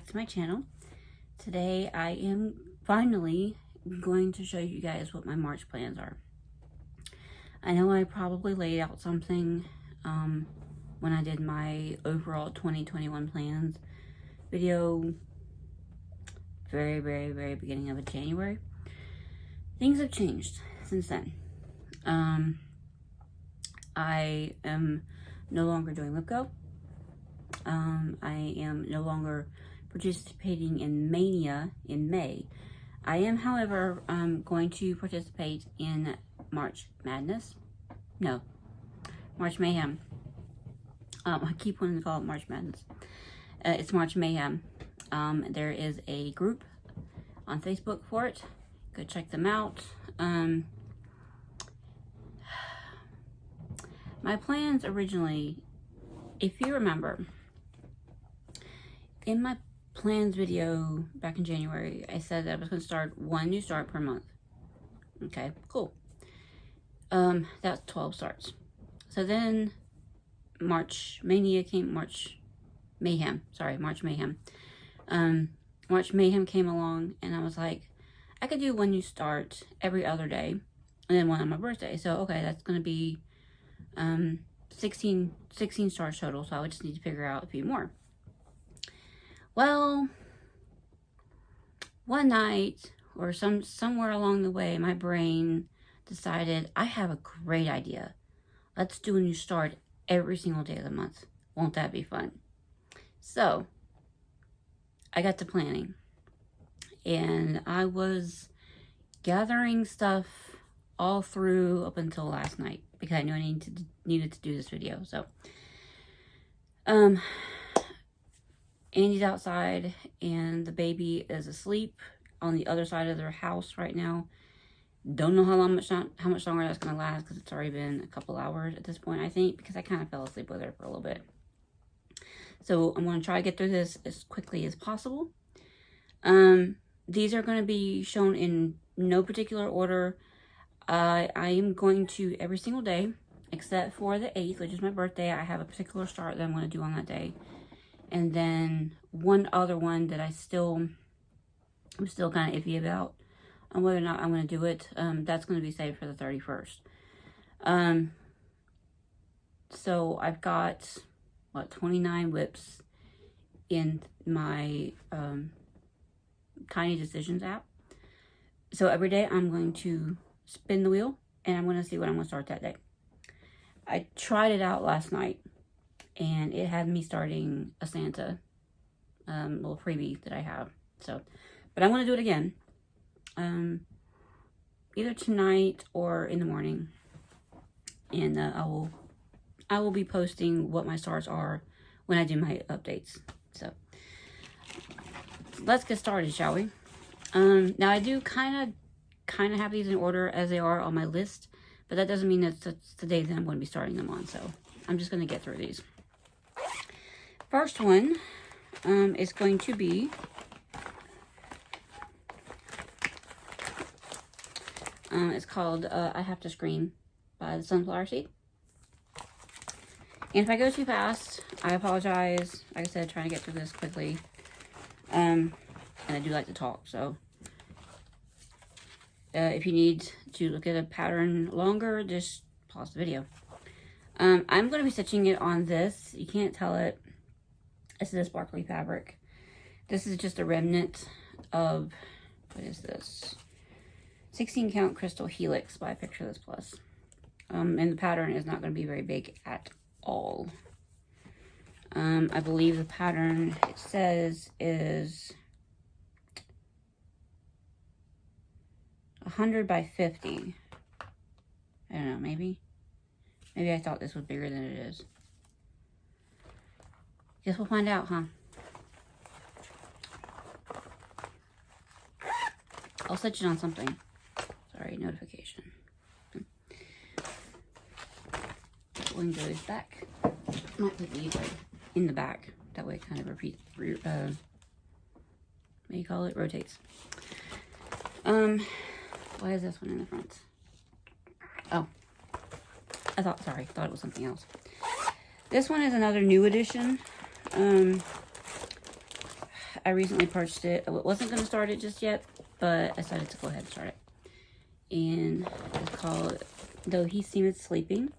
to my channel. Today I am finally going to show you guys what my March plans are. I know I probably laid out something when I did my overall 2021 plans video very beginning of January. Things have changed since then. I am no longer doing LipGo. I am no longer participating in Mania in May. I am, however, going to participate in March Madness. No, March Mayhem. I keep wanting to call it March Madness. It's March Mayhem. There is a group on Facebook for it. Go check them out. My plans originally, if you remember, in my plans video back in January, I said that I was going to start one new start per month. Okay, cool. That's 12 starts. So then March Mayhem. March Mayhem came along, and I was like, I could do one new start every other day, and then one on my birthday. So, okay, that's going to be 16 stars total, so I would just need to figure out a few more. Well, one night, or somewhere along the way, my brain decided, I have a great idea. Let's do a new start every single day of the month. Won't that be fun? So, I got to planning, and I was gathering stuff all through up until last night, because I knew I needed to do this video. So, Andy's outside, and the baby is asleep on the other side of their house right now. Don't know how much longer that's going to last, because it's already been a couple hours at this point, I think, because I kind of fell asleep with her for a little bit. So I'm going to try to get through this as quickly as possible. These are going to be shown in no particular order. I am going to, every single day, except for the 8th, which is my birthday, I have a particular start that I'm going to do on that day. And then one other one that I'm still kind of iffy about on whether or not I'm going to do it. That's going to be saved for the 31st. So I've got, 29 whips in my Tiny Decisions app. So every day I'm going to spin the wheel, and I'm going to see what I'm going to start that day. I tried it out last night, and it had me starting a Santa little freebie that I have. So, but I'm going to do it again, either tonight or in the morning, and I will be posting what my stars are when I do my updates. So let's get started, shall we? Now I do kind of have these in order as they are on my list, but that doesn't mean that's the day that I'm going to be starting them on. So I'm just going to get through these. First one is going to be it's called I Have to Scream by the Sunflower Seed. And if I go too fast, I apologize. Like I said, trying to get through this quickly. And I do like to talk, so if you need to look at a pattern longer, just pause the video. I'm going to be stitching it on this. You can't tell it. This is a sparkly fabric. This is just a remnant of, what is this? 16 count crystal Helix by Picture This Plus. And the pattern is not going to be very big at all. I believe the pattern, it says, is 100 by 50. I don't know, maybe I thought this was bigger than it is. Guess we'll find out, huh? I'll stitch it on something. Sorry, notification. One goes back. Might put these in the back. That way it kind of what do you call it? Rotates. Why is this one in the front? Oh. I thought it was something else. This one is another new edition. I recently purchased it. I wasn't going to start it just yet, but I decided to go ahead and start it. And it's called Though He Seemeth Sleeping.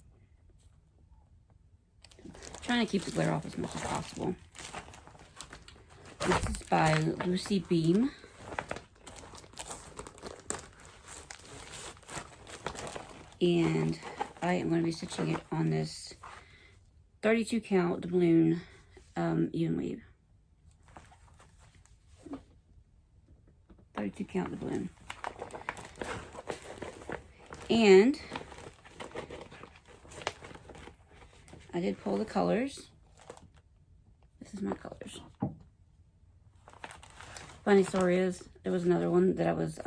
Trying to keep the glare off as much as possible. This is by Lucy Beam. And I am going to be stitching it on this 32 count doubloon even weave. 32 count doubloon. And I did pull the colors. This is my colors. Funny story is, there was another one that I was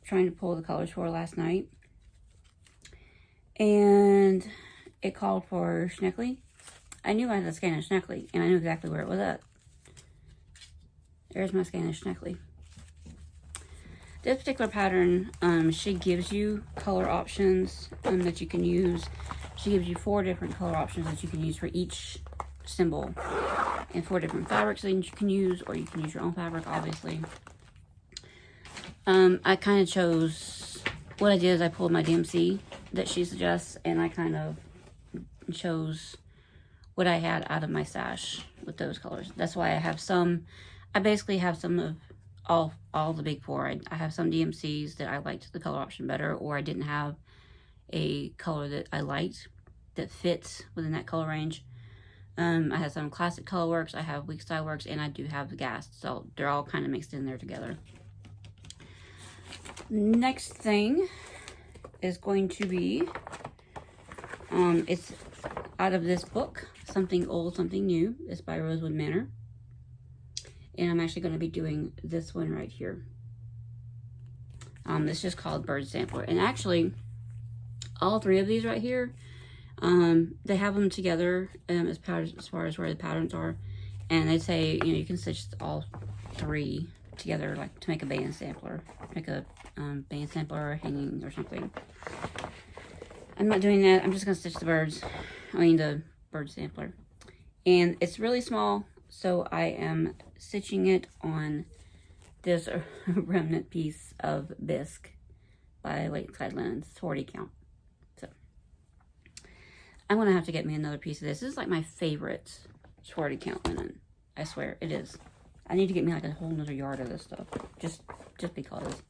trying to pull the colors for last night. And it called for Schneckley. I knew I had a skein of Schneckley, and I knew exactly where it was at. There's my skein of Schneckley. This particular pattern, she gives you color options that you can use. She gives you 4 different color options that you can use for each symbol. And 4 different fabrics that you can use, or you can use your own fabric, obviously. I kind of chose, what I did is I pulled my DMC that she suggests, and I kind of chose what I had out of my stash with those colors. That's why I have some, I basically have some of all the big 4. I have some DMCs that I liked the color option better, or I didn't have a color that I liked that fits within that color range. I have some classic color works, I have weak style works, and I do have the gas, so they're all kind of mixed in there together. Next thing is going to be it's out of this book, Something Old, Something New. It's by Rosewood Manor. And I'm actually going to be doing this one right here. It's just called Bird Sampler. And actually, all 3 of these right here, they have them together as far as where the patterns are. And they say, you know, you can stitch all 3 together, like to make a band sampler. Make a band sampler or hanging or something. I'm not doing that. I'm just going to stitch the birds. I mean, the bird sampler. And it's really small, so I am stitching it on this remnant piece of bisque by Lakeside Linens, 40 count. So I'm going to have to get me another piece of this. This is like my favorite 40 count linen. I swear, it is. I need to get me like a whole nother yard of this stuff. Just because.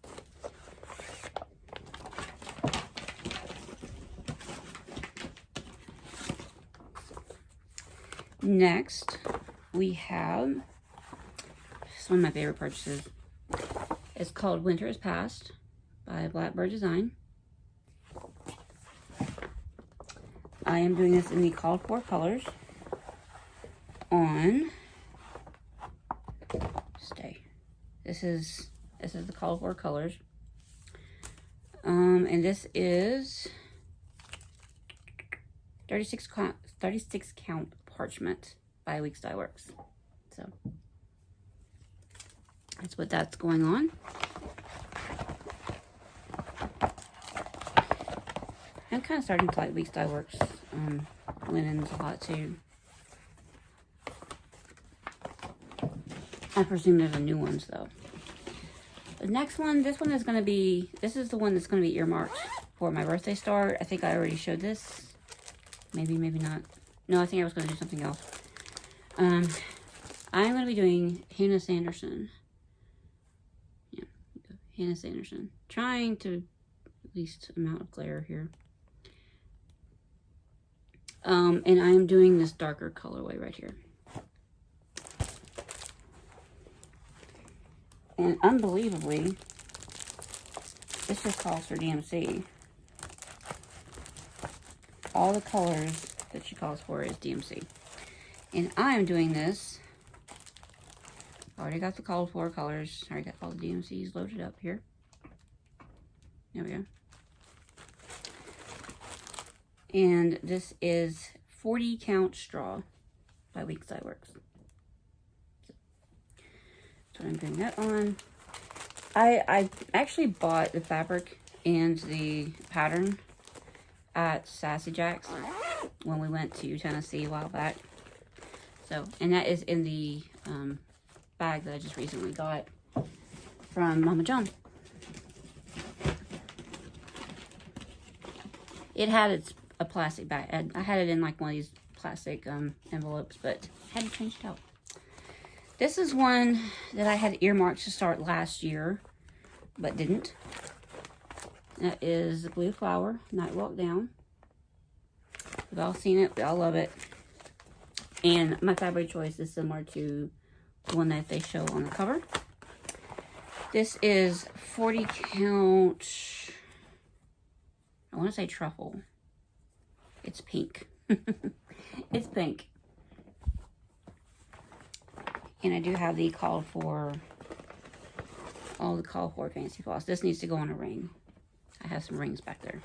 Next, we have, this is one of my favorite purchases. It's called Winter is Past by Blackbird Design. I am doing this in the called for colors on, This is the called for colors. And this is 36 count parchment by Weeks Dye Works. So that's what that's going on. I'm kind of starting to like Weeks Dye Works linens a lot too. I presume there's a new ones though. The next one, this one is going to be, this is the one that's going to be earmarked for my birthday star. I think I already showed this. Maybe, maybe not. No, I think I was going to do something else. I'm going to be doing Hannah Sanderson. Yeah, Hannah Sanderson. Trying to least amount of glare here. And I am doing this darker colorway right here. And unbelievably, this just calls for DMC. All the colors that she calls for is DMC. And I am doing this. Already got the called for colors. Already got all the DMCs loaded up here. There we go. And this is 40 count straw by Weeks Dye Works. So I'm doing that on. I actually bought the fabric and the pattern at Sassy Jack's when we went to Tennessee a while back. So, and that is in the bag that I just recently got from Mama John. It had a plastic bag. I had it in like one of these plastic envelopes, but had to change it out. This is one that I had earmarked to start last year, but didn't. That is the Blue Flower Night Walk Down. We've all seen it. We all love it. And my fabric choice is similar to the one that they show on the cover. This is 40 count, I want to say truffle. It's pink. It's pink. And I do have the call for, all the call for fancy floss. This needs to go on a ring. I have some rings back there.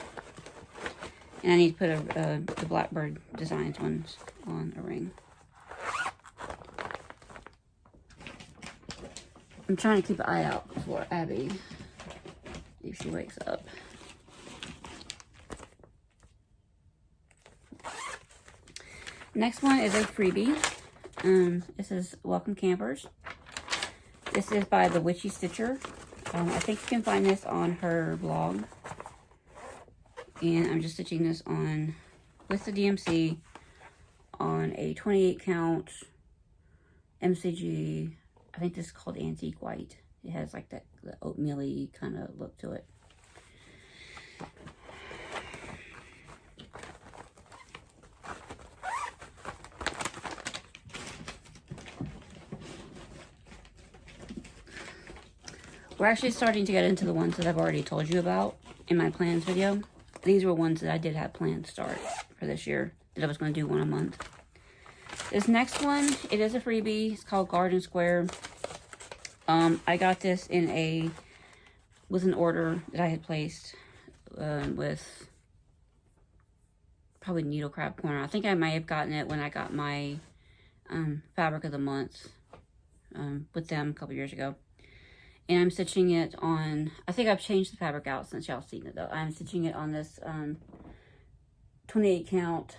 And I need to put the Blackbird Designs ones on a ring. I'm trying to keep an eye out for Abby if she wakes up. Next one is a freebie. This is Welcome Campers. This is by the Witchy Stitcher. I think you can find this on her blog. And I'm just stitching this on with the DMC on a 28 count MCG. I think this is called Antique White. It has like that the oatmeal-y kind of look to it. We're actually starting to get into the ones that I've already told you about in my plans video. These were ones that I did have planned to start for this year, that I was going to do one a month. This next one, it is a freebie. It's called Garden Square. I got this in with an order that I had placed with probably Needle Crab Corner. I think I might have gotten it when I got my Fabric of the Month with them a couple years ago. And I'm stitching it on, I think I've changed the fabric out since y'all seen it though. I'm stitching it on this 28 count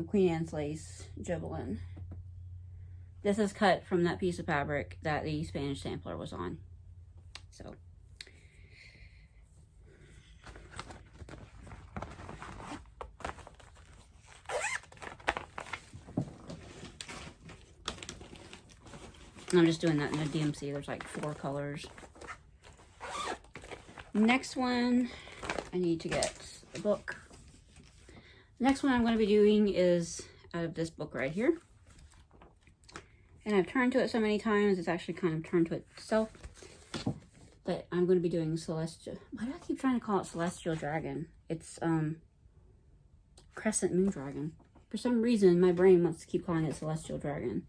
Queen Anne's Lace Gibelin. This is cut from that piece of fabric that the Spanish sampler was on. So. I'm just doing that in the DMC. There's like 4 colors. Next one, I need to get the book. Next one I'm going to be doing is out of this book right here. And I've turned to it so many times, it's actually kind of turned to itself. But I'm going to be doing Celestial. Why do I keep trying to call it Celestial Dragon? It's Crescent Moon Dragon. For some reason, my brain wants to keep calling it Celestial Dragon.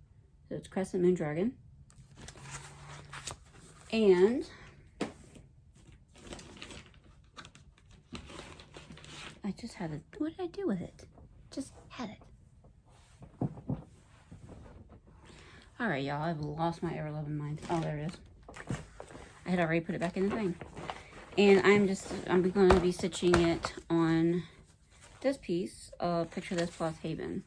So it's Crescent Moon Dragon. And I just had it. What did I do with it? Just had it. Alright, y'all. I've lost my ever-loving mind. Oh, there it is. I had already put it back in the thing. And I'm going to be stitching it on this piece of Picture This plus Haven.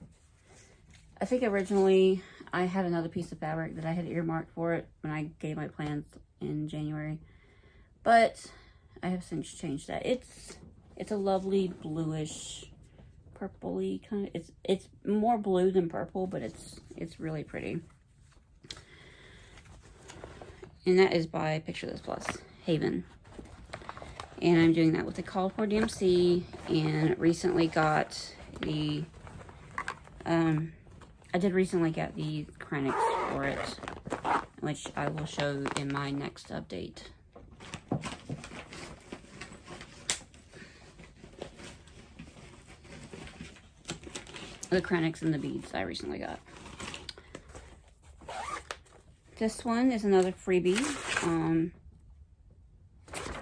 I think originally I had another piece of fabric that I had earmarked for it when I gave my plans in January. But I have since changed that. It's a lovely bluish, purpley kind of. It's more blue than purple, but it's really pretty. And that is by Picture This Plus Haven. And I'm doing that with the Call for DMC, and recently got the I did recently get the Krenix for it, which I will show in my next update. The Krenix and the beads I recently got. This one is another freebie.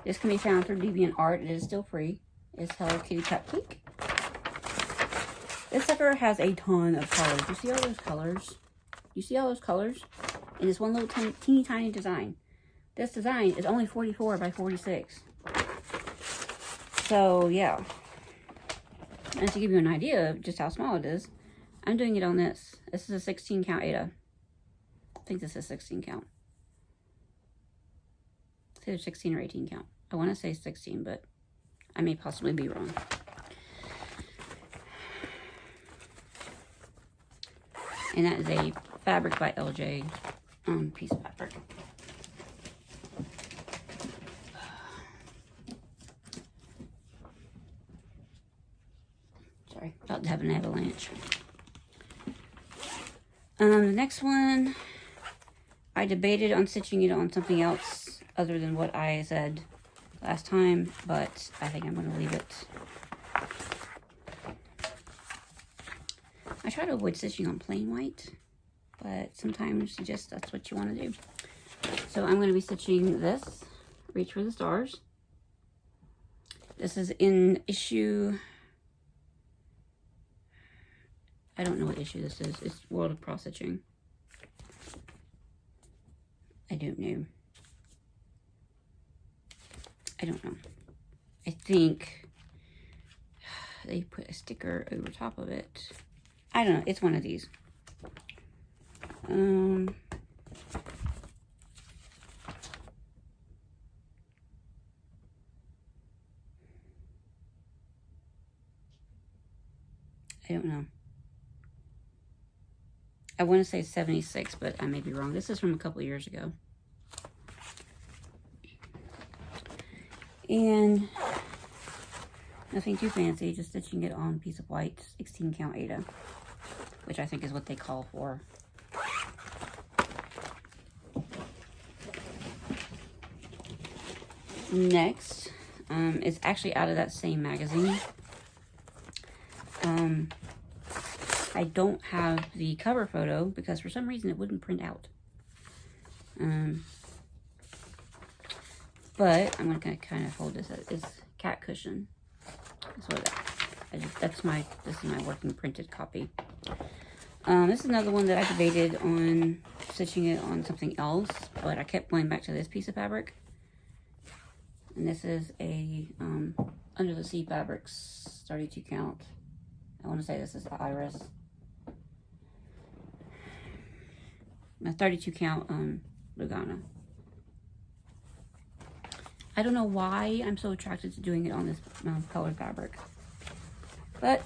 This can be found through DeviantArt. It is still free. It's Hello Kitty Cupcake. This sucker has a ton of colors. You see all those colors? You see all those colors? In this one little teeny tiny design. This design is only 44 by 46. So, yeah. And to give you an idea of just how small it is, I'm doing it on this. This is a 16 count Ada. I think this is 16 count. It's either 16 or 18 count. I want to say 16, but I may possibly be wrong. And that is a Fabric by LJ piece of fabric. Sorry, about to have an avalanche. The next one, I debated on stitching it on something else other than what I said last time, but I think I'm going to leave it. I try to avoid stitching on plain white, but sometimes just that's what you want to do. So I'm going to be stitching this, Reach for the Stars. This is in issue, I don't know what issue this is. It's World of Cross Stitching. I don't know. I don't know. I think they put a sticker over top of it. I don't know. It's one of these. I don't know. I want to say 76, but I may be wrong. This is from a couple of years ago. And nothing too fancy, just stitching it on a piece of white 16 count Ada, which I think is what they call for. Next is actually out of that same magazine. I don't have the cover photo because for some reason it wouldn't print out. But I'm gonna kind of hold this as cat cushion. That's what this is my working printed copy. This is another one that I debated on stitching it on something else, but I kept going back to this piece of fabric. And this is a Under the Sea Fabrics 32 count. I want to say this is the Iris. A 32 count Lugana. I don't know why I'm so attracted to doing it on this colored fabric. But,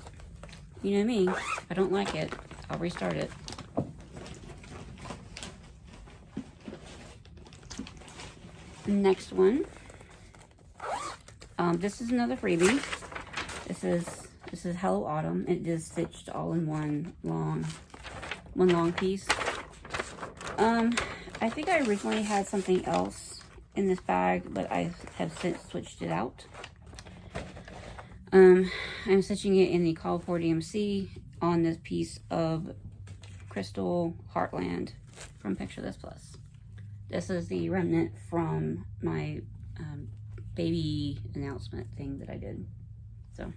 you know me, if I don't like it, I'll restart it. Next one. This is another freebie. This is Hello Autumn. It is stitched all in one long piece. I think I originally had something else in this bag, but I have since switched it out. I'm stitching it in the Call for DMC on this piece of Crystal Heartland from Picture This Plus. This is the remnant from my baby announcement thing that I did. So,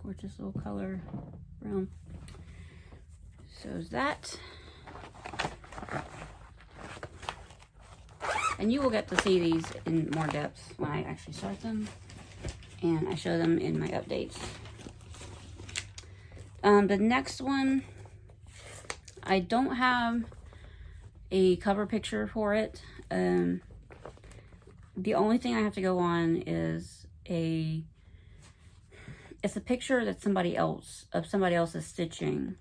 gorgeous little color brown. So is that. And you will get to see these in more depth when I actually start them. And I show them in my updates. The next one, I don't have a cover picture for it. The only thing I have to go on is it's a picture that somebody else's stitching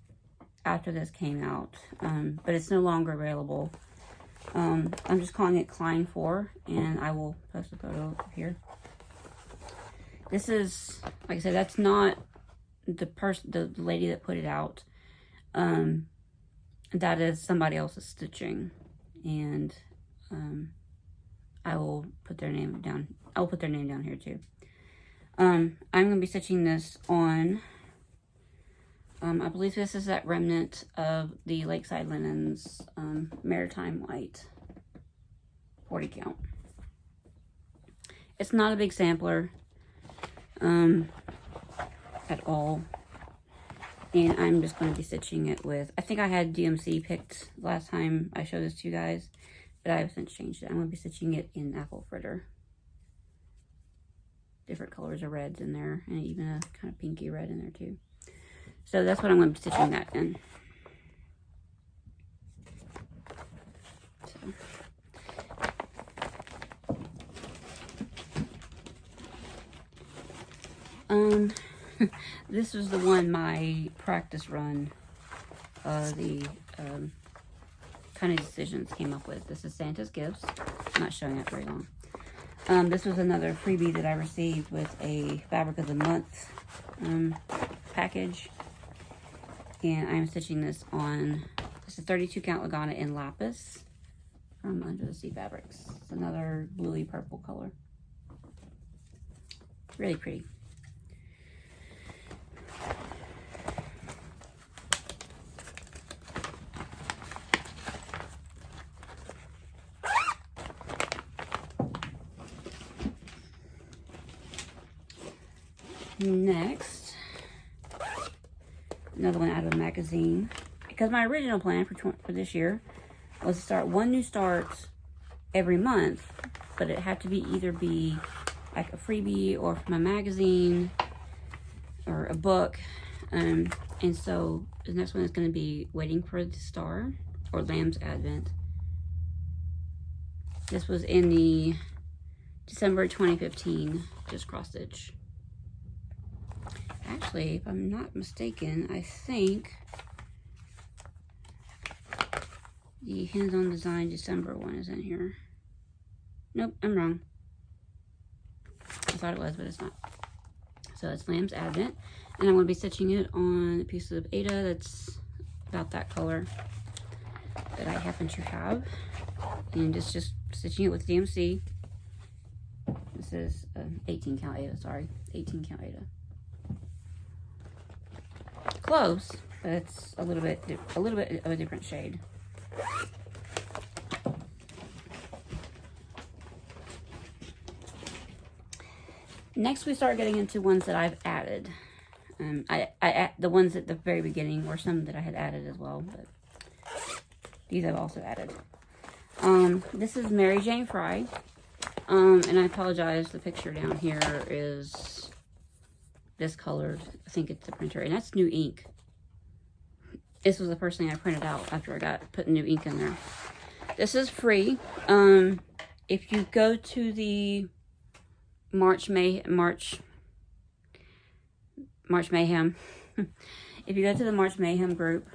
after this came out. But it's no longer available. I'm just calling it Klein 4, and I will post a photo here. This is, like I said, that's not the lady that put it out. That is somebody else's stitching, and I will put their name down. I will put their name down here too. I'm gonna be stitching this on. I believe this is that remnant of the Lakeside Linens Maritime White 40 count. It's not a big sampler at all. And I'm just going to be stitching it with, I think I had DMC picked last time I showed this to you guys, but I have since changed it. I'm going to be stitching it in Apple Fritter. different colors of reds in there, and even a kind of pinky red in there too. So that's what I'm going to be stitching that in. This was the one my practice run, the kind of decisions came up with. This is Santa's Gifts. I'm not showing it very long. This was another freebie that I received with a Fabric of the Month package. And I'm stitching this on, this is 32 count Lagana in Lapis from Under the Sea Fabrics. It's another bluey purple color. Really pretty. Next, another one out of a magazine, because my original plan for this year was to start one new start every month, but it had to be either be like a freebie or from a magazine or a book. And so the next one is going to be Waiting for the Star or Lamb's Advent. This was in the December 2015 just cross stitch. Actually, if I'm not mistaken, I think the Hands-On Design December one is in here. Nope, I'm wrong. I thought it was, but it's not. So it's Lamb's Advent, and I'm going to be stitching it on a piece of Ada that's about that color that I happen to have, and it's just stitching it with DMC. This is 18 count Ada, sorry, 18 count Ada. Close, but it's a little bit of a different shade. Next, we start getting into ones that I've added. The ones at the very beginning were some that I had added as well, but these I've also added. This is Mary Jane Fry, and I apologize. The picture down here is discolored. I think it's the printer, and that's new ink. This was the first thing I printed out after I got put new ink in there. This is free. If you go to the March Mayhem, if you go to the March Mayhem group,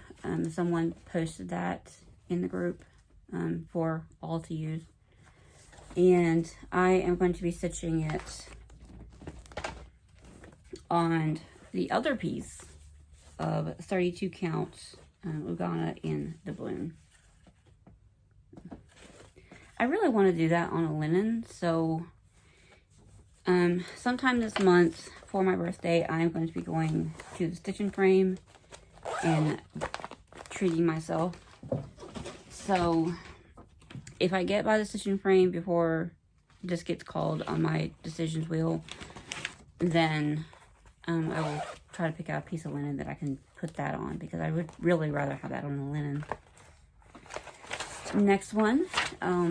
someone posted that in the group for all to use, and I am going to be stitching it on the other piece of 32 count Lugana in the Bloom. I really want to do that on a linen, so sometime this month for my birthday, I'm going to be going to the stitching frame and treating myself. So if I get by the stitching frame before this gets called on my decisions wheel, then I will try to pick out a piece of linen that I can put that on, because I would really rather have that on the linen. Next one,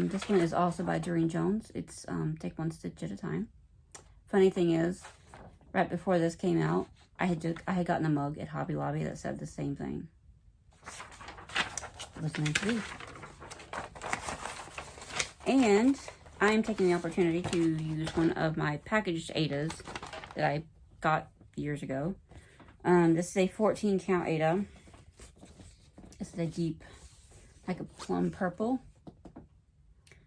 this one is also by Doreen Jones. It's Take One Stitch at a Time. Funny thing is, right before this came out, I had gotten a mug at Hobby Lobby that said the same thing. It was meant to be. And I'm taking the opportunity to use one of my packaged Adas that I got years ago. This is a 14 count Ada. This is a deep, like a plum purple.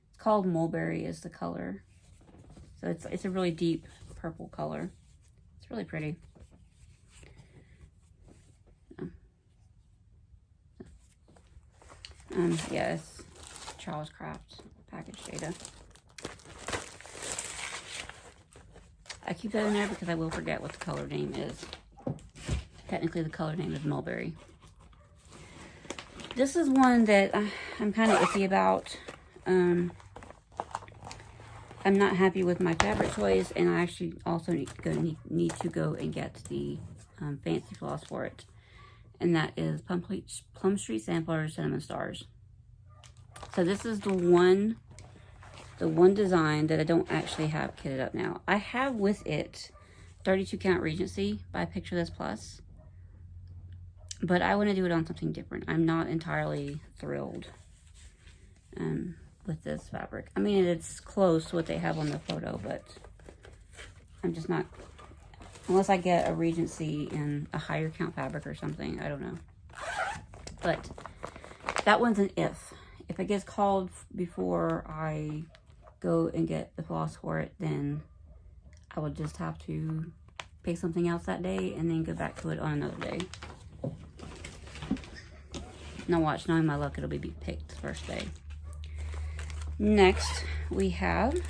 It's called Mulberry is the color. So it's a really deep purple color. It's really pretty. Yes, Charles Craft packaged Ada. I keep that in there because I will forget what the color name is. Technically, the color name is Mulberry. This is one that I'm kind of iffy about. I'm not happy with my fabric choice, and I actually also need to go and get the fancy floss for it. And that is Plum Street Sampler Cinnamon Stars. So this is the one the one design that I don't actually have kitted up now. I have with it 32 count Regency by Picture This Plus, but I want to do it on something different. I'm not entirely thrilled with this fabric. I mean, it's close to what they have on the photo, but I'm just not, unless I get a Regency in a higher count fabric or something, I don't know. But that one's an if. If it gets called before I go and get the floss for it, then I will just have to pick something else that day and then go back to it on another day. Now watch, knowing my luck, it'll be picked the first day. Next, we have,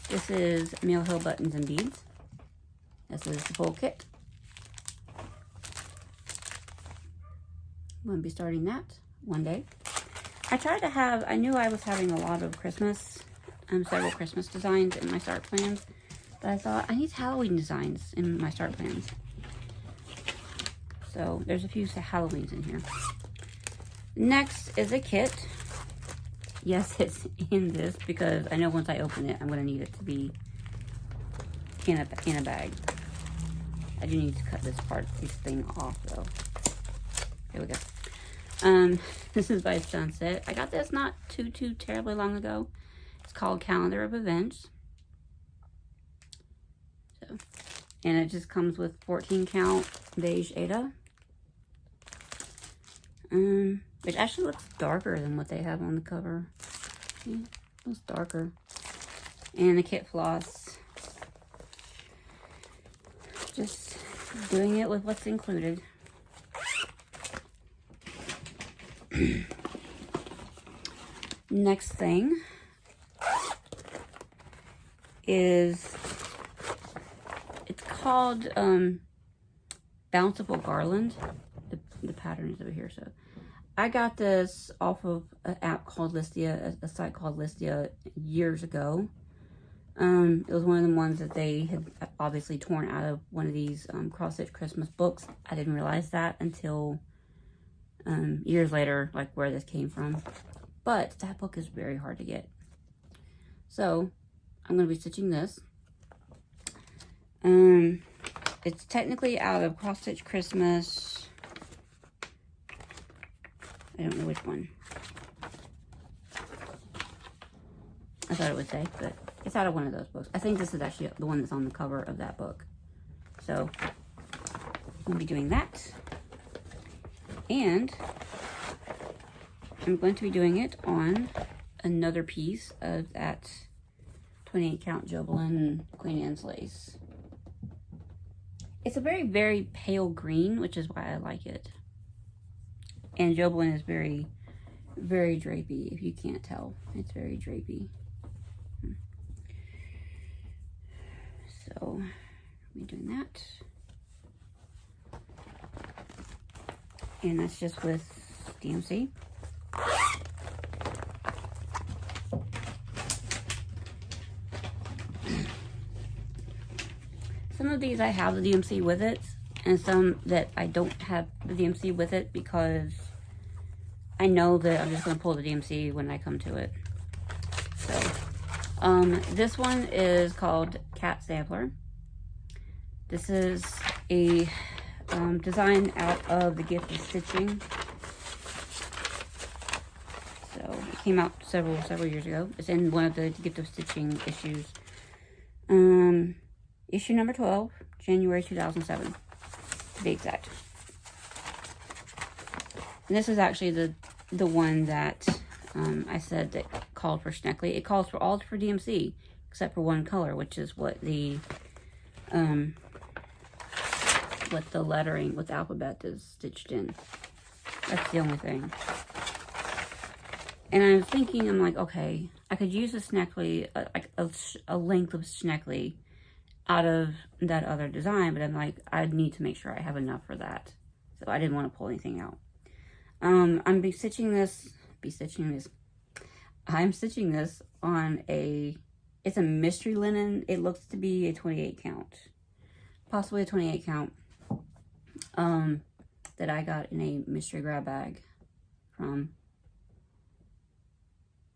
this is Mill Hill Buttons and Beads. This is the full kit. I'm going to be starting that one day. I tried to have, I knew I was having a lot of Christmas, several Christmas designs in my start plans, but I thought I need Halloween designs in my start plans. So there's a few Halloweens in here. Next is a kit. Yes, it's in this because I know once I open it, I'm going to need it to be in a bag. I do need to cut this thing off though. Here we go. This is by Sunset. I got this not too terribly long ago. It's called Calendar of Events. So, and it just comes with 14 count beige Ada. Which actually looks darker than what they have on the cover. Yeah, it looks darker. And the kit floss. Just doing it with what's included. Next thing is, it's called Bountiful Garland. The pattern is over here. So I got this off of an app called Listia, a site called Listia years ago. It was one of the ones that they had obviously torn out of one of these cross-stitch Christmas books. I didn't realize that until years later, like where this came from. But that book is very hard to get. So I'm going to be stitching this. It's technically out of Cross Stitch Christmas. I don't know which one. I thought it would say, but it's out of one of those books. I think this is actually the one that's on the cover of that book. So we'll be doing that. And I'm going to be doing it on another piece of that 28 count Jobelin Queen Anne's lace. It's a very, very pale green, which is why I like it. And Jobelin is very, very drapey, if you can't tell. It's very drapey. So, I'll be doing that. And that's just with DMC. Some of these I have the DMC with it, and some that I don't have the DMC with it because I know that I'm just going to pull the DMC when I come to it. So, this one is called Cat Sampler. This is a design out of the Gift of Stitching. So it came out several years ago. It's in one of the Gift of Stitching issues. Issue number 12, January 2007, to be exact. And this is actually the one that I said that called for Schneckly. It calls for all for DMC except for one color, which is what the lettering with the alphabet is stitched in. That's the only thing. And I was thinking, I'm like, okay, I could use a Schneckly, a length of Schneckly out of that other design, but I'm like, I need to make sure I have enough for that. So I didn't want to pull anything out. I'm stitching this on it's a mystery linen. It looks to be a 28 count. Possibly a 28 count. That I got in a mystery grab bag from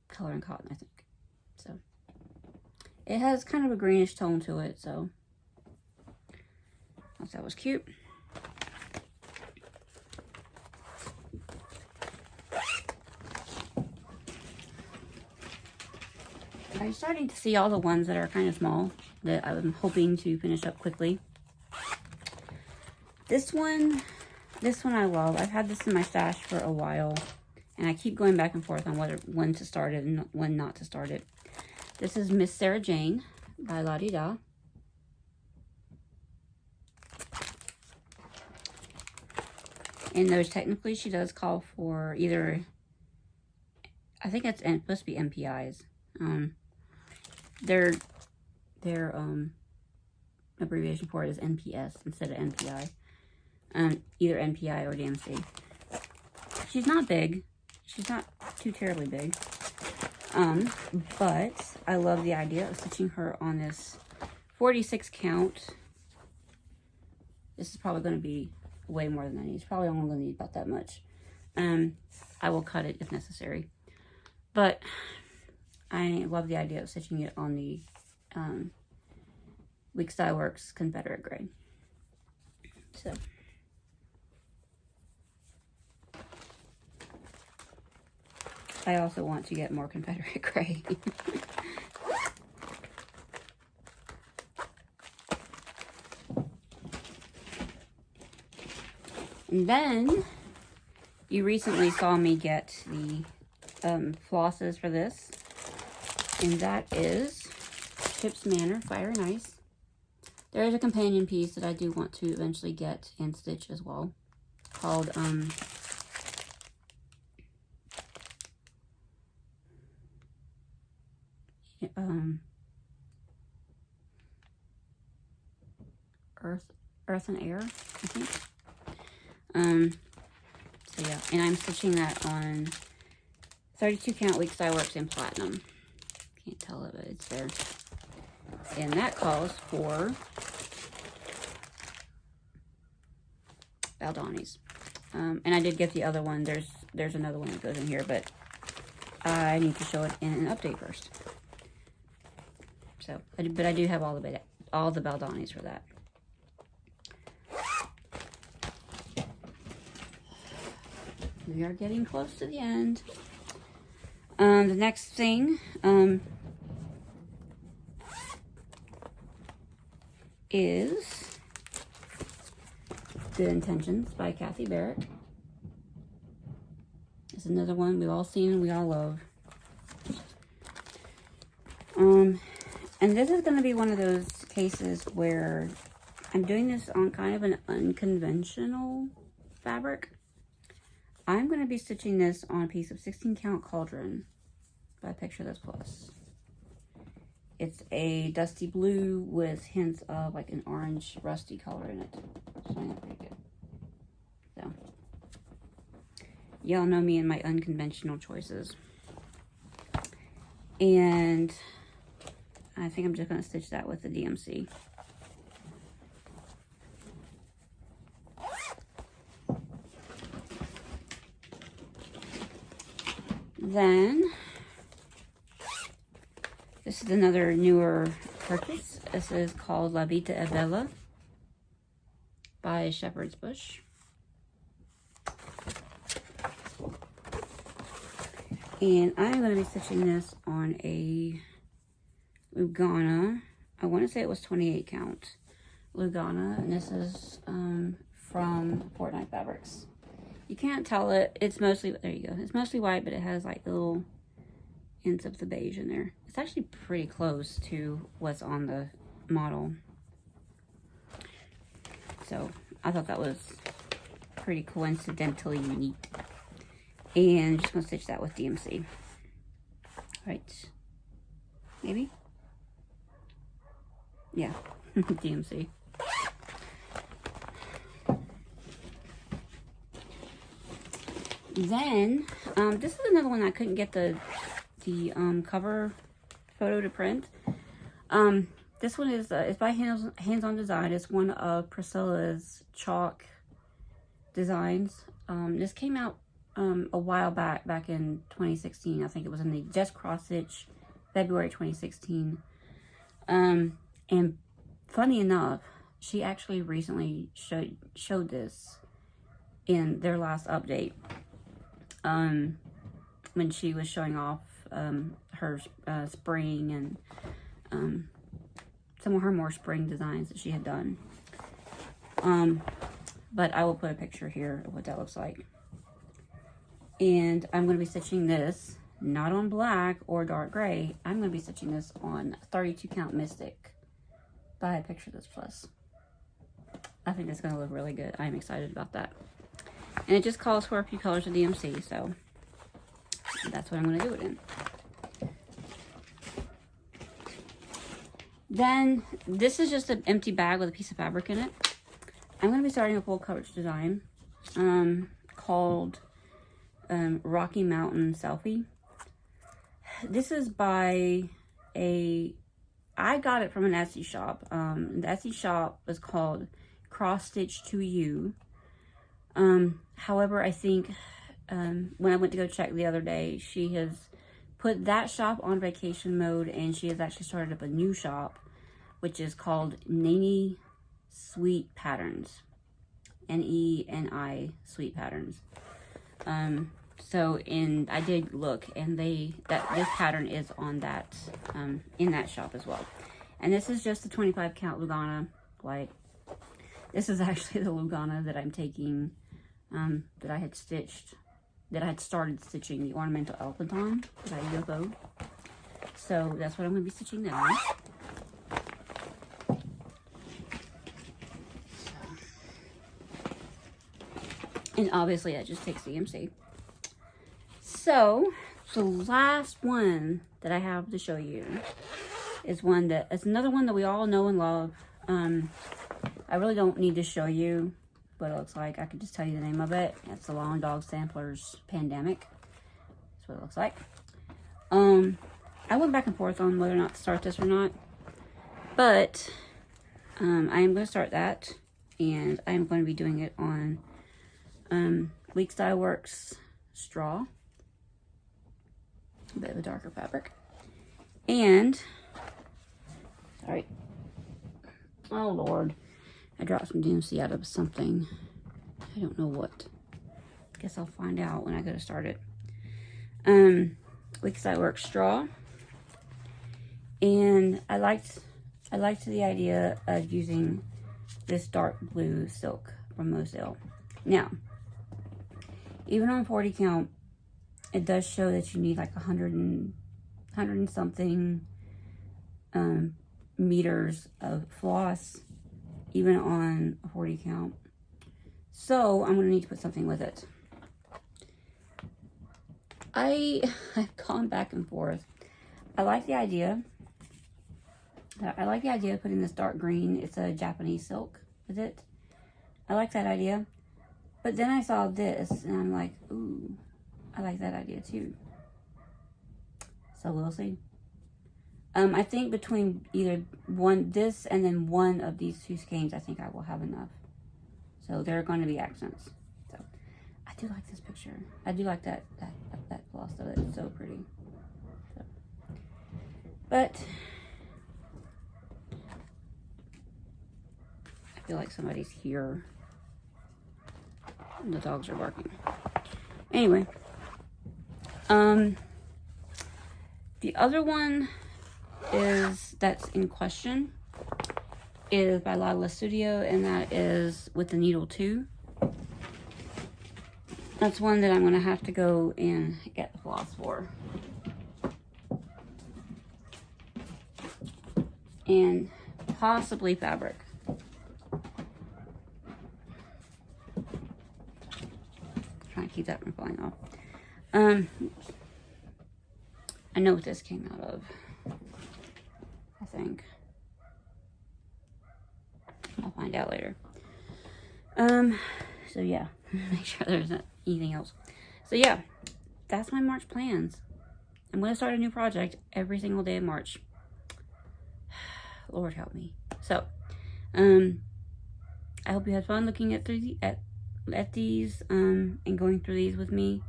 Color and Cotton, I think. So it has kind of a greenish tone to it, so I thought that was cute. I'm starting to see all the ones that are kind of small that I'm hoping to finish up quickly. This one I love. I've had this in my stash for a while, and I keep going back and forth on when to start it and when not to start it. This is Miss Sarah Jane by La Di Da. And those technically she does call for either, I think it's supposed to be MPIs. Their abbreviation for it is NPS instead of NPI. Either NPI or DMC. She's not big. She's not too terribly big. But I love the idea of stitching her on this 46 count. This is probably going to be way more than I need. It's probably only going to need about that much. I will cut it if necessary. But I love the idea of stitching it on the Week Style Works Confederate Gray. So I also want to get more Confederate Gray. And then you recently saw me get the flosses for this, and that is Chip's Manor Fire and Ice. There is a companion piece that I do want to eventually get and stitch as well, called Earth and Air, I think. So yeah, and I'm stitching that on 32 count Week Style Works in Platinum. Can't tell it, but it's there. And that calls for Baldoni's. And I did get the other one. There's another one that goes in here, but I need to show it in an update first. So, but I do have all the Baldoni's for that. We are getting close to the end. The next thing is Good Intentions by Kathy Barrett. It's another one we've all seen and we all love. And this is going to be one of those cases where I'm doing this on kind of an unconventional fabric. I'm going to be stitching this on a piece of 16 count Cauldron by Picture This Plus. It's a dusty blue with hints of like an orange rusty color in it. Showing up pretty good. So, y'all know me and my unconventional choices. And I think I'm just going to stitch that with the DMC. Then, this is another newer purchase. This is called La Vita Ebella by Shepherd's Bush. And I'm going to be stitching this on a Lugana. I want to say it was 28 count Lugana. And this is from Fortnite Fabrics. You can't tell it. It's mostly, there you go. It's mostly white, but it has like little hints of the beige in there. It's actually pretty close to what's on the model. So I thought that was pretty coincidentally neat. And I'm just going to stitch that with DMC. Right. Maybe? Yeah. DMC. Then, this is another one I couldn't get the cover photo to print. This one is it's by Hands On Design. It's one of Priscilla's chalk designs. This came out a while back in 2016. I think it was in the Just Cross Stitch February 2016. And funny enough, she actually recently showed this in their last update. When she was showing off her spring and some of her more spring designs that she had done. But I will put a picture here of what that looks like. And I'm going to be stitching this not on black or dark gray. I'm going to be stitching this on 32 count Mystic by Picture This Plus. I think it's going to look really good. I'm excited about that. And it just calls for a few colors of DMC, so that's what I'm going to do it in. Then, this is just an empty bag with a piece of fabric in it. I'm going to be starting a full coverage design called Rocky Mountain Selfie. This is by I got it from an Etsy shop. The Etsy shop is called Cross Stitch to You. However, I think when I went to go check the other day, she has put that shop on vacation mode, and she has actually started up a new shop, which is called Neni Sweet Patterns. Neni Sweet Patterns. And I did look, and this pattern is on that in that shop as well. And this is just the 25 count Lugana white. This is actually the Lugana that I'm taking, that I had started stitching the ornamental elephant on, that I UFO'd. So that's what I'm going to be stitching now. And obviously that just takes DMC. So the last one that I have to show you is another one that we all know and love. I really don't need to show you what it looks like. I can just tell you the name of it. It's the Long Dog Samplers Pandemic. That's what it looks like. I went back and forth on whether or not to start this or not. But I am going to start that. And I am going to be doing it on Week Style Works straw. A bit of a darker fabric. And, sorry. Oh, Lord. I dropped some DMC out of something. I don't know what. Guess I'll find out when I go to start it. Week Style Works straw. And I liked the idea of using this dark blue silk from Moselle. Now, even on 40 count, it does show that you need like 100 and something meters of floss, even on a 40 count. So I'm going to need to put something with it. I've gone back and forth. I like the idea of putting this dark green. It's a Japanese silk with it. I like that idea. But then I saw this, and I'm like, ooh, I like that idea too. So we'll see. I think between either this and then one of these two skeins, I think I will have enough. So they're going to be accents. So I do like this picture. I do like that gloss of it. It's so pretty. So. But I feel like somebody's here. And the dogs are barking. Anyway. The other one that's in question is by Lala Studio, and that is with the needle 2. That's one that I'm going to have to go and get the floss for. And possibly fabric. Trying to keep that from falling off. I know what this came out of. I think. I'll find out later. So yeah, make sure there's not anything else. So yeah, that's my March plans. I'm going to start a new project every single day of March. Lord help me. So, I hope you had fun looking at these and going through these with me.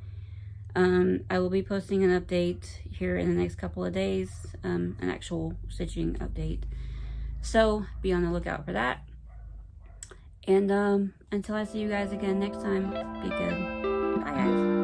I will be posting an update here in the next couple of days, an actual stitching update. So be on the lookout for that. And until I see you guys again next time, be good. Bye, guys.